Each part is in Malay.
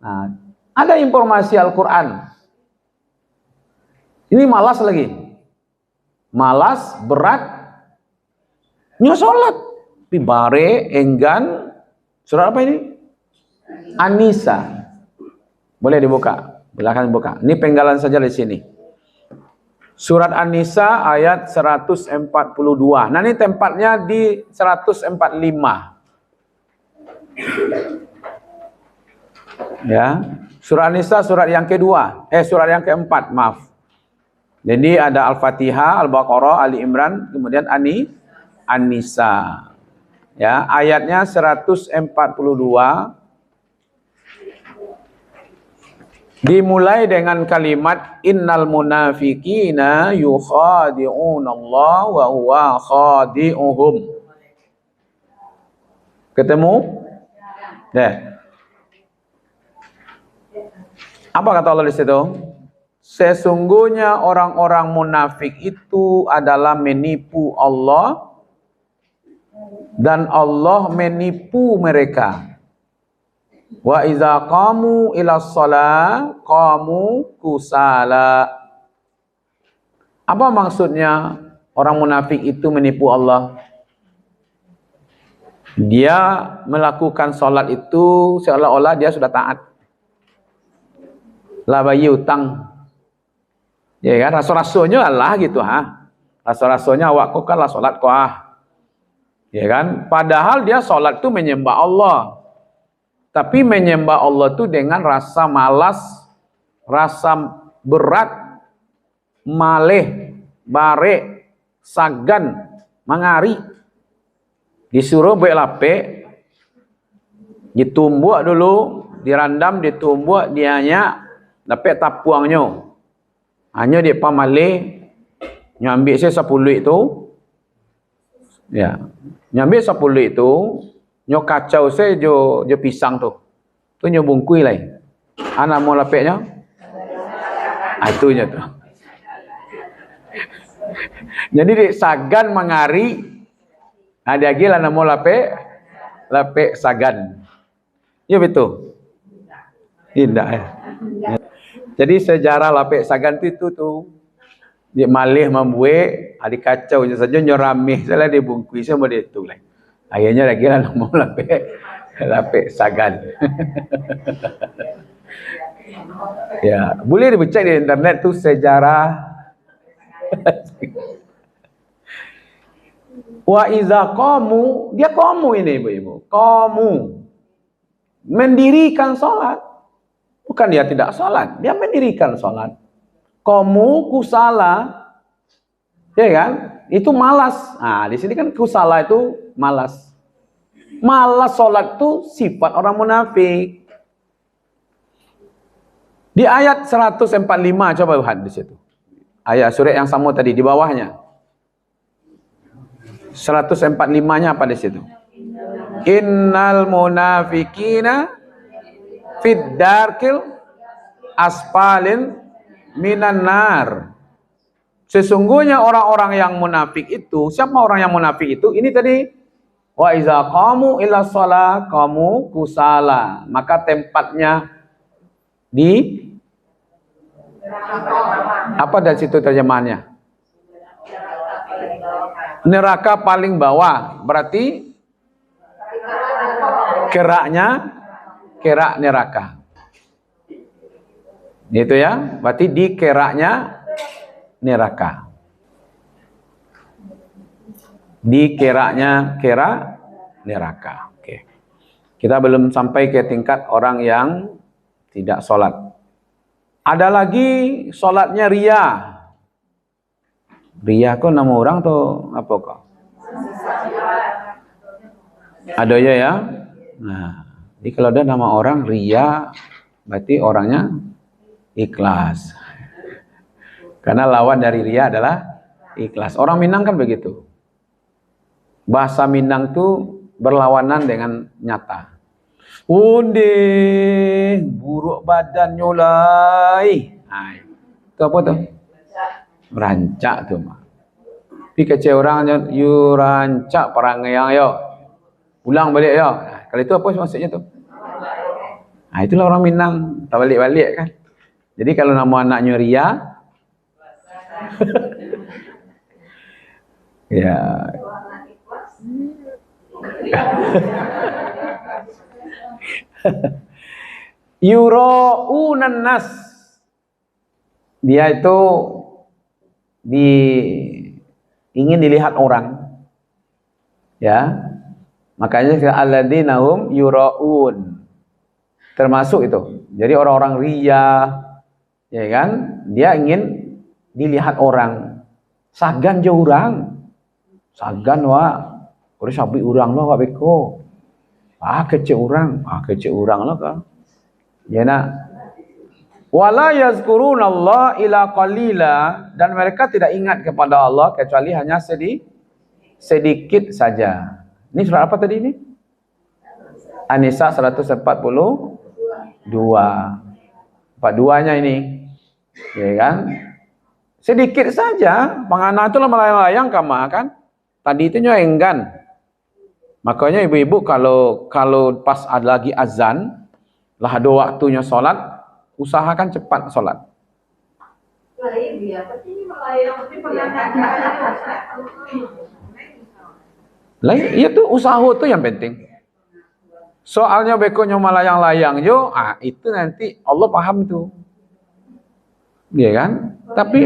Nah, ada informasi Al-Quran. Ini malas lagi. Malas, berat, nyo sholat. Pibare, enggan. Surat apa ini? An-Nisa. Boleh dibuka. Silakan buka. Ini penggalan saja di sini. Surat An-Nisa ayat 142. Nah, ini tempatnya di 145. Ya. Surat An-Nisa surat yang kedua. Surat yang keempat, maaf. Jadi ada Al-Fatihah, Al-Baqarah, Ali Imran, kemudian An-Nisa. Ya, ayatnya 142. Dimulai dengan kalimat innal munafiqina yukhadi'unallaha wa huwa khadi'uhum. Ketemu? Deh. Apa kata Allah di situ? Sesungguhnya orang-orang munafik itu adalah menipu Allah dan Allah menipu mereka. Wa iza qamu ila shalah qamu kusala. Apa maksudnya orang munafik itu menipu Allah? Dia melakukan salat itu seolah-olah dia sudah taat. Lah bayi utang. Ya kan, rasul-rasulnya Allah gitu Rasul-rasulnya awak kok kalah salat kok Ya kan? Padahal dia salat itu menyembah Allah. Tapi menyembah Allah itu dengan rasa malas, rasa berat, maleh, bare, sagan, mangari. Disuruh baik lapik, ditumbuk dulu, dirandam, ditumbuk, dianya, lapik tapuangnya. Hanya dia pamaleh, nyambil saya 10 itu, ya, nyambil 10 itu, nyo kacau saya jo pisang tu nyo bungkui lai. Anak mau lapeknya? Itunya tu. Jadi di sagan mengari, ada lagi lah mau lapek sagan. Ya betul. Tidak ya. Jadi sejarah lapek sagan itu tuh dia malih membuat, adik kacau saja nyo ramih, salah dia bungkui sama dia tu lai. Akhirnya lagi lah mau lapik sagan. Ya, boleh dibaca di internet tu sejarah. Wa iza qamu, dia qamu ini ibu-ibu. Qamu mendirikan salat. Bukan dia tidak salat, dia mendirikan salat. Qamu kusala. Ya kan? Itu malas. Nah, di sini kan kusala itu malas. Malas salat itu sifat orang munafik. Di ayat 145 coba lihat di situ. Ayat surat yang sama tadi di bawahnya. 145-nya apa di situ? Innal munafiqina fid darkil asfalin minan nar. Sesungguhnya orang-orang yang munafik itu, siapa orang yang munafik itu? Ini tadi wa iza qamu ila shalah qamu kusala. Maka tempatnya di apa dari situ terjemahannya? Neraka paling bawah. Berarti kerak neraka. Itu ya, berarti di keraknya neraka. Di keraknya neraka. Oke. Kita belum sampai ke tingkat orang yang tidak sholat. Ada lagi sholatnya ria. Ria kok nama orang tuh apa kok? Ada ya. Nah, jadi kalau ada nama orang ria, berarti orangnya ikhlas. Karena lawan dari ria adalah ikhlas. Orang Minang kan begitu. Bahasa Minang tuh berlawanan dengan nyata. Unde buruk badan nyolai. Nah, itu apa tuh? Rancak tuh mah. Tapi kecil orangnya you rancak perang yang yo. Pulang balik yo. Nah, kalau itu apa maksudnya tuh? Nah, itulah orang Minang, tak balik-balik kan. Jadi kalau nama anaknya Ria, ya. Yura'unan nas. Dia itu ingin dilihat orang. Ya. Makanya alladzina hum yura'un. Termasuk itu. Jadi orang-orang ria, ya kan? Dia ingin dilihat orang. Sagan je orang. Sagan wah. Kore sabi orang lah wak beko. Kecil orang. Kecil orang lah kah. Ya nak. Wala yazkurunallah ila qalila, dan mereka tidak ingat kepada Allah kecuali hanya sedikit saja. Ini surat apa tadi ini? An-Nisa 142. 42-nya ini. Ya kan? Sedikit saja. Pangana itu melayang-layang kama kan? Tadi itu enggan. Makanya ibu-ibu kalau pas ada lagi azan, lah ada waktunya sholat, usahakan cepat sholat. Iya tuh usaha tuh yang penting. Soalnya bekonya melayang-layang yo, itu nanti Allah paham tuh. Iya kan? Tapi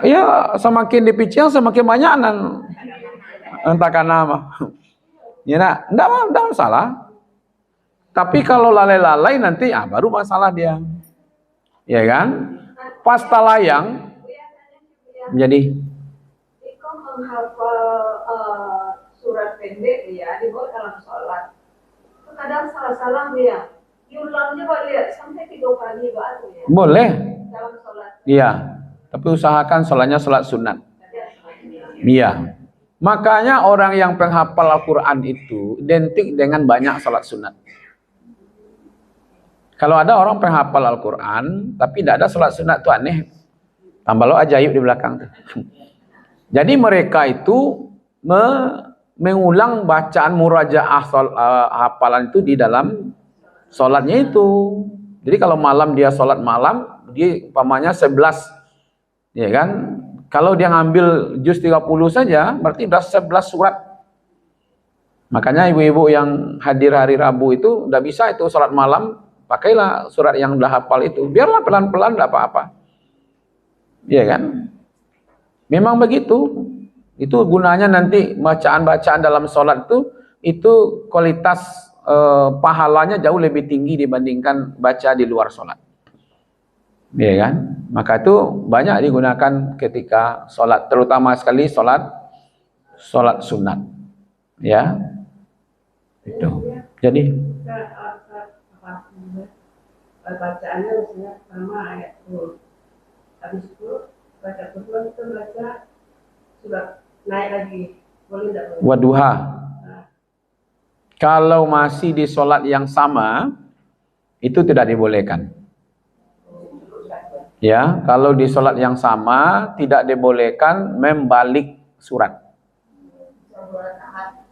ya semakin dipicil semakin banyak entah karena apa. Ya nak, enggak masalah. Tapi kalau lalai-lalai nanti baru masalah dia. Ya kan? Pas talayang jadi menghafal surat pendek dia dibawa dalam sholat. Kadang salah-salah dia. Diulangnya balik sampai 3 kali baru ya. Boleh. Dalam sholat. Iya. Tapi usahakan sholatnya sholat sunat. Iya. Makanya orang yang penghafal Al-Quran itu identik dengan banyak sholat sunat. Kalau ada orang penghafal Al-Quran tapi tidak ada sholat sunat itu aneh. Tambah lo ajaib di belakang tuh. Jadi mereka itu mengulang bacaan murajaah hafalan itu di dalam sholatnya itu. Jadi kalau malam dia sholat malam, dia umpamanya 11, ya kan? Kalau dia ngambil juz 30 saja, berarti sudah 11 surat. Makanya ibu-ibu yang hadir hari Rabu itu udah bisa itu sholat malam, pakailah surat yang udah hafal itu. Biarlah pelan-pelan, tidak apa-apa. Ya kan? Memang begitu. Itu gunanya nanti bacaan-bacaan dalam sholat itu kualitas pahalanya jauh lebih tinggi dibandingkan baca di luar sholat. Ya kan? Maka itu banyak digunakan ketika sholat, terutama sekali sholat sunat. Ya. Itu. Jadi bacaannya misalnya pertama ayat 10. Habis itu baca kedua itu baca surat naik lagi. Boleh enggak? Waduha. Kalau masih di sholat yang sama, itu tidak dibolehkan. Ya, kalau di sholat yang sama tidak dibolehkan membalik surat.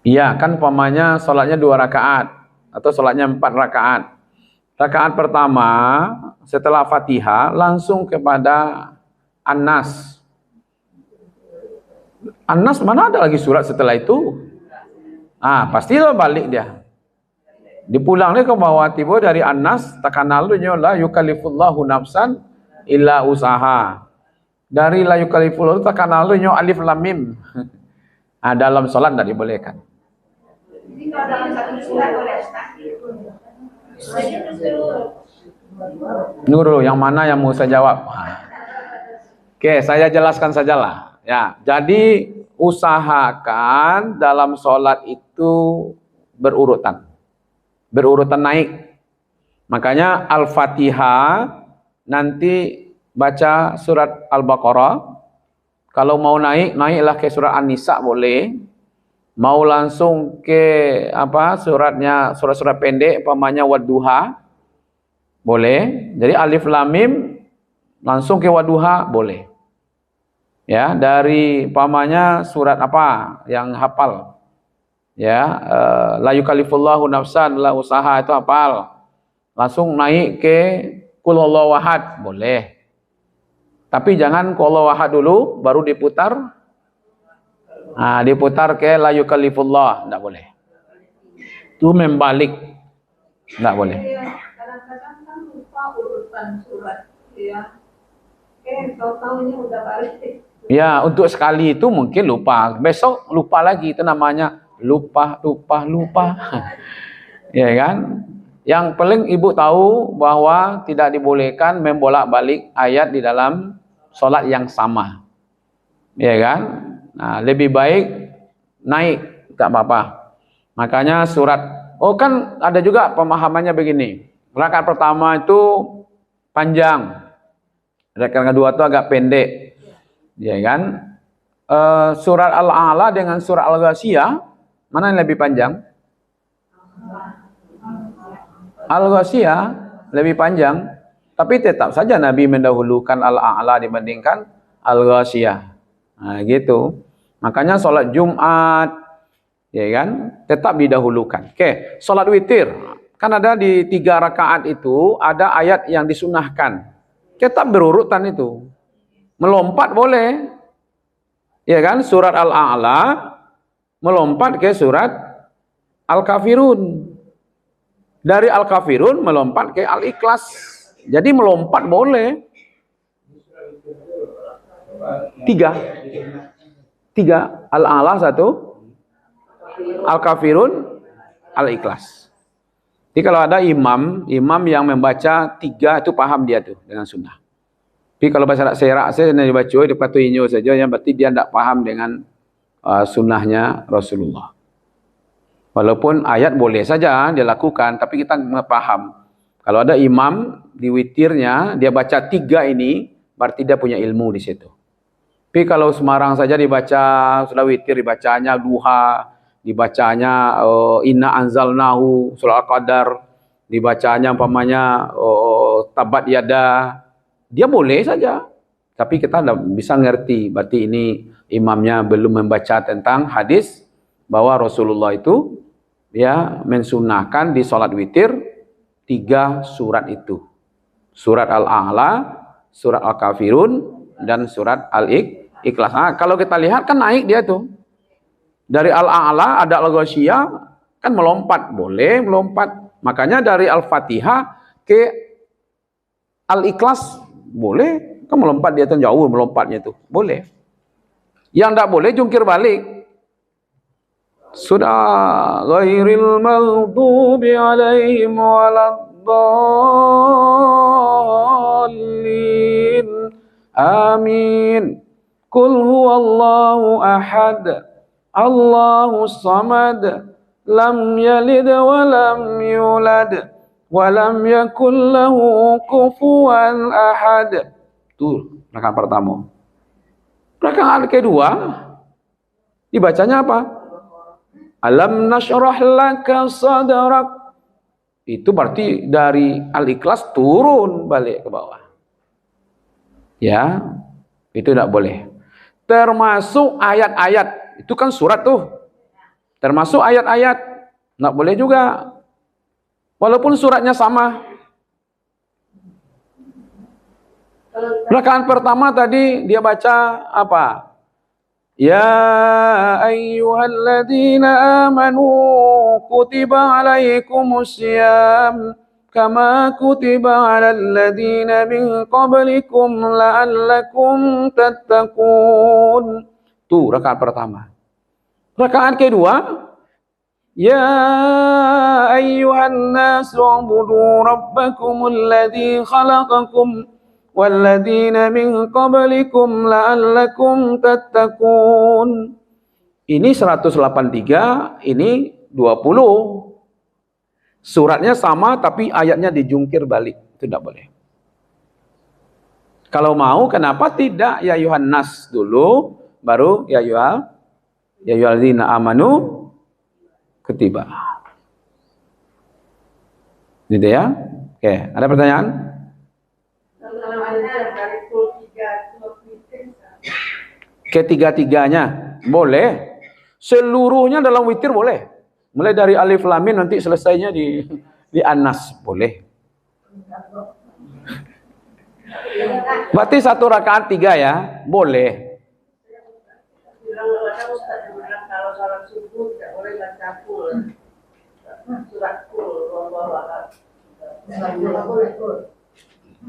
Iya, kan umpamanya sholatnya 2 rakaat atau sholatnya 4 rakaat. Rakaat pertama setelah Fatihah langsung kepada An-Nas. An-Nas mana ada lagi surat setelah itu? Pasti lo balik dia. Dipulang dia ke bawah tiba dari An-Nas, takanalunya la yukallifullahu nafsan illa usaha. Dari la yukallifullahu takanalunya alif lam mim. Dalam sholat tidak dibolehkan. Jadi kalau dalam satu surat boleh Nurul, yang mana yang mau saya jawab? Oke, saya jelaskan sajalah. Ya, jadi usahakan dalam sholat itu berurutan naik. Makanya Al-Fatihah nanti baca surat Al-Baqarah. Kalau mau naiklah ke surat An-Nisa boleh. Mau langsung ke surat-surat pendek umpamanya Wadduha boleh. Jadi Alif Lam Mim langsung ke Wadduha boleh. Ya, dari umpamanya surat apa yang hafal. Ya, la yukallifullahu nafsan la usaha itu hafal. Langsung naik ke qul huwallahu ahad, boleh. Tapi jangan qul huwallahu ahad dulu baru diputar. Nah, diputar ke la yukallifullah, enggak boleh. Itu membalik. Enggak boleh. Kadang-kadang kan lupa urutan surat, ya. Tahu-tahunya udah balik. Ya, untuk sekali itu mungkin lupa. Besok lupa lagi, itu namanya lupa. Ya kan? Yang paling ibu tahu bahwa tidak dibolehkan membolak-balik ayat di dalam sholat yang sama. Ya kan? Nah, lebih baik naik, tak apa-apa. Makanya surat, kan ada juga pemahamannya begini. Rakaat pertama itu panjang. Rakaat kedua itu agak pendek. Ya kan? Surat Al-A'la dengan surat Al-Ghasyiyah, mana yang lebih panjang? Al-Ghasyiyah lebih panjang, tapi tetap saja Nabi mendahulukan Al-A'la dibandingkan Al-Ghasyiyah. Nah, gitu. Makanya sholat Jumat, ya kan, tetap didahulukan. Oke, sholat witir. Kan ada di 3 rakaat itu, ada ayat yang disunahkan. Tetap berurutan itu. Melompat boleh. Ya kan, surat Al-A'la melompat ke surat Al-Kafirun. Dari Al-Kafirun melompat ke Al-Ikhlas. Jadi melompat boleh. 3. Al-A'la 1, Al-Kafirun, Al-Ikhlas. Jadi kalau ada imam yang membaca 3 itu paham dia tuh dengan sunnah. Tapi kalau bahasa serak saya dibaca di patuinyo saja, yang berarti dia tidak paham dengan sunnahnya Rasulullah. Walaupun ayat boleh saja dia lakukan, tapi kita nggak paham. Kalau ada imam di witirnya dia baca 3 ini, berarti dia punya ilmu di situ. Tapi kalau sembarang saja dibaca sudah witir, dibacanya duha, dibacanya inna anzalnahu surah Al-Qadar, dibacanya umpamanya tabat yada, dia boleh saja. Tapi kita tidak bisa ngerti, berarti ini imamnya belum membaca tentang hadis bahwa Rasulullah itu ya mensunahkan di sholat witir 3 surat itu. Surat Al-A'la, surat Al-Kafirun, dan surat Al-Ikhlas. Nah, kalau kita lihat kan naik dia tuh. Dari Al-A'la ada Al-Ghasyiyah, kan melompat, boleh melompat. Makanya dari Al-Fatihah ke Al-Ikhlas boleh, kan melompat dia tuh jauh melompatnya tuh, boleh. Yang tidak boleh jungkir balik. Sudah ghairil maghdubi alaihim waladdallin. Amin. Qul huwallahu ahad. Allahus samad. Lam yalid wa lam yulad. Wa lam yakul lahu kufuwan ahad. Tuh, rakaat pertama. Rakaat kedua dibacanya apa? Alam nashrah laka sadrak. Itu berarti dari Al-Ikhlas turun balik ke bawah. Ya, itu tidak boleh. Termasuk ayat-ayat, itu kan surat tuh. Termasuk ayat-ayat, tidak boleh juga. Walaupun suratnya sama. Rakaat pertama tadi dia baca apa? Ya ayyuhalladzina amanu kutiba alaikumusiyam kama kutiba alal ladzina min qablikum la'allakum tattaqun. Tuh rakaat pertama. Rakaat kedua, ya ayyuhan nasu ubudu rabbakumul ladzi khalaqakum walladzina min qablikum la'allakum tattaqun. Ini 183, ini 20. Suratnya sama tapi ayatnya dijungkir balik. Itu tidak boleh. Kalau mau kenapa tidak ya ayuhan nas dulu baru ya ayyuhalladzina amanu kutiba. Gitu ya. Oke, ada pertanyaan? Ketiga-tiganya boleh. Seluruhnya dalam witir boleh. Mulai dari alif lam mim nanti selesainya di An-Nas boleh. Berarti 1 rakaat 3 ya, boleh. Bilang kalau salat subuh tidak boleh baca full. Surat full,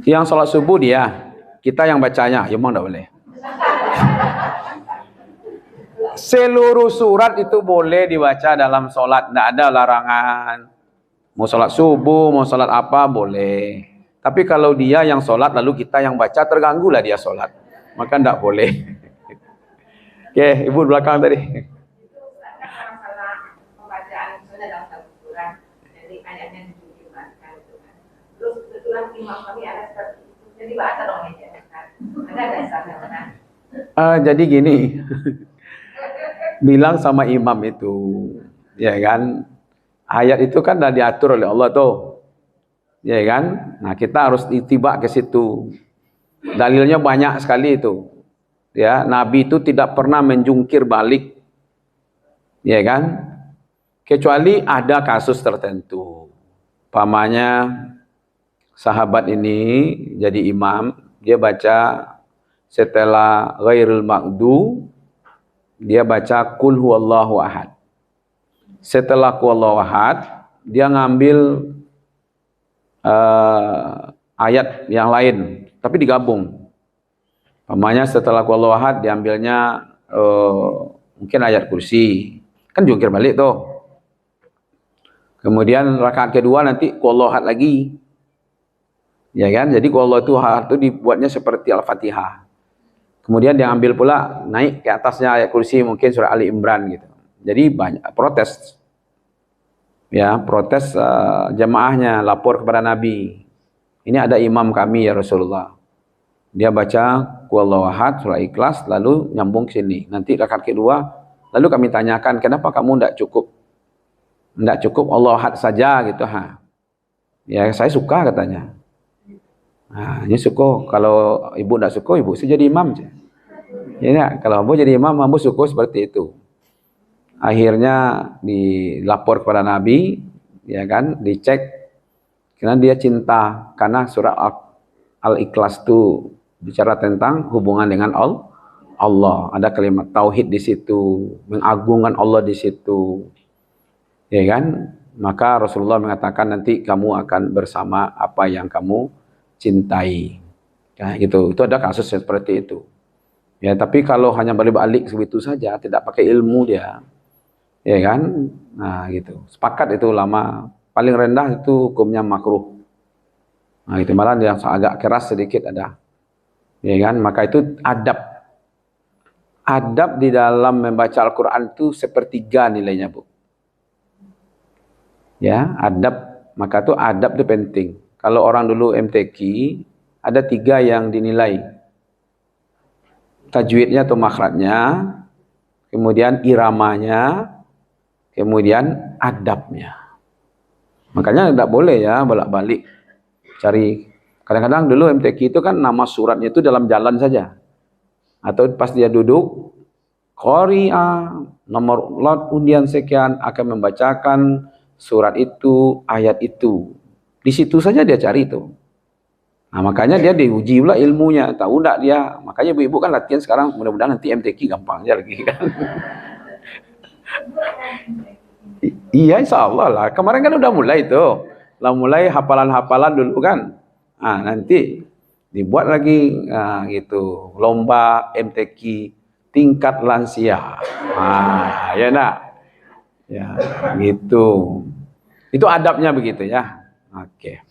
Yang sholat subuh dia, kita yang bacanya, ya memang tidak boleh. Seluruh surat itu boleh dibaca dalam sholat, tidak ada larangan. Mau sholat subuh, mau sholat apa, boleh. Tapi kalau dia yang sholat, lalu kita yang baca, terganggulah dia sholat. Maka tidak boleh. Oke, ibu di belakang tadi. Itu masalah pembacaan misalnya dalam satu surat, jadi ayatnya dijelaskan itu kan. Terus kebetulan imam kami ada seperti itu, jadi bahasa dong meja kan. Ada dasarnya kan. Jadi gini, bilang sama imam itu, ya kan, ayat itu kan sudah diatur oleh Allah tuh, ya kan. Nah kita harus ittiba ke situ. Dalilnya banyak sekali itu. Ya, Nabi itu tidak pernah menjungkir balik, ya kan? Kecuali ada kasus tertentu. Pamannya sahabat ini jadi imam, dia baca setelah ghairil maghdu, dia baca qul huwallahu ahad. Setelah qul huwallahu ahad, dia ngambil ayat yang lain, tapi digabung. Pamannya setelah qul huwallahu ahad diambilnya mungkin ayat kursi. Kan jungkir balik tuh. Kemudian rakaat kedua nanti qul huwallahu ahad lagi. Ya kan? Jadi qul huwallahu ahad itu dibuatnya seperti Al-Fatihah. Kemudian dia ambil pula naik ke atasnya ayat kursi mungkin surah Ali Imran gitu. Jadi banyak protes. Ya, protes jamaahnya lapor kepada Nabi. Ini ada imam kami ya Rasulullah. Dia baca qul huwallahu ahad, surah Ikhlas, lalu nyambung ke sini. Nanti rakaat kedua, lalu kami tanyakan, kenapa kamu tidak cukup? Tidak cukup Allah ahad saja gitu, ha? Ya saya suka katanya. Nah, ini suka. Kalau ibu tidak suka, ibu saya jadi imam. Ya, kalau ibu jadi imam, ibu suka seperti itu. Akhirnya dilapor kepada Nabi, ya kan, dicek. Karena dia cinta, karena surah Al-Ikhlas itu bicara tentang hubungan dengan Allah. Ada kalimat tauhid di situ, mengagungkan Allah di situ. Ya kan? Maka Rasulullah mengatakan nanti kamu akan bersama apa yang kamu cintai. Ya, gitu. Itu ada kasus seperti itu. Ya, tapi kalau hanya balik-balik begitu saja, tidak pakai ilmu dia. Ya kan? Nah, gitu. Sepakat itu ulama. Paling rendah itu hukumnya makruh. Nah, itu malah yang agak keras sedikit ada. Ya kan? Maka itu adab. Adab di dalam membaca Al-Quran itu sepertiga nilainya, Bu. Ya, adab. Maka itu adab itu penting. Kalau orang dulu MTQ, ada 3 yang dinilai. Tajwidnya atau makhrajnya, kemudian iramanya, kemudian adabnya. Makanya tidak boleh ya bolak-balik cari. Kadang-kadang dulu MTQ itu kan nama suratnya itu dalam jalan saja. Atau pas dia duduk, qari'ah, nomor lot undian sekian akan membacakan surat itu, ayat itu. Di situ saja dia cari itu. Nah, makanya dia diuji pula ilmunya. Tahu enggak dia? Makanya ibu-ibu kan latihan sekarang, mudah-mudahan nanti MTQ gampang aja lagi kan. Iya, insya Allah lah. Kemarin kan udah mulai tuh. Lah mulai hafalan-hafalan dulu kan. Nah, nanti dibuat lagi gitu. Lomba MTQ tingkat lansia. Nah, ya nak. Ya, gitu. Itu adabnya begitu ya. Oke.